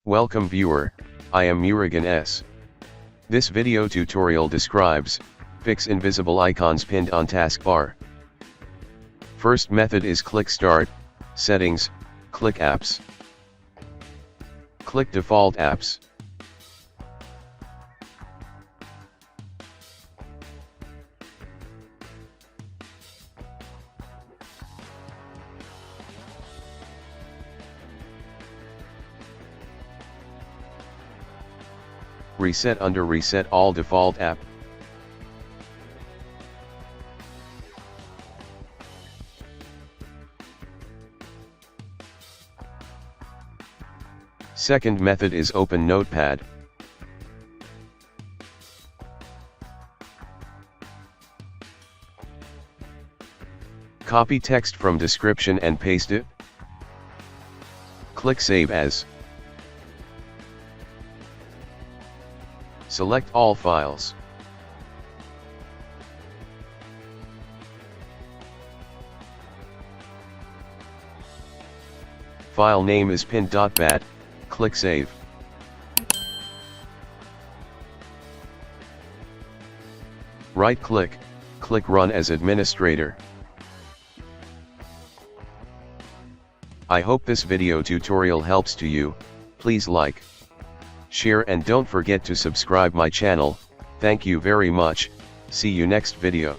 Welcome viewer, I am Murugan S. This video tutorial describes, fix invisible icons pinned on taskbar. First method is click Start, Settings, click Apps. Click Default Apps. Reset under Reset all default app. Second method is open Notepad. Copy text from description and paste it. Click Save As. Select all files. File name is pin.bat, click Save. Right-click, click Run as administrator. I hope this video tutorial helps to you. Please like, share and don't forget to subscribe my channel. Thank you very much. See you next video.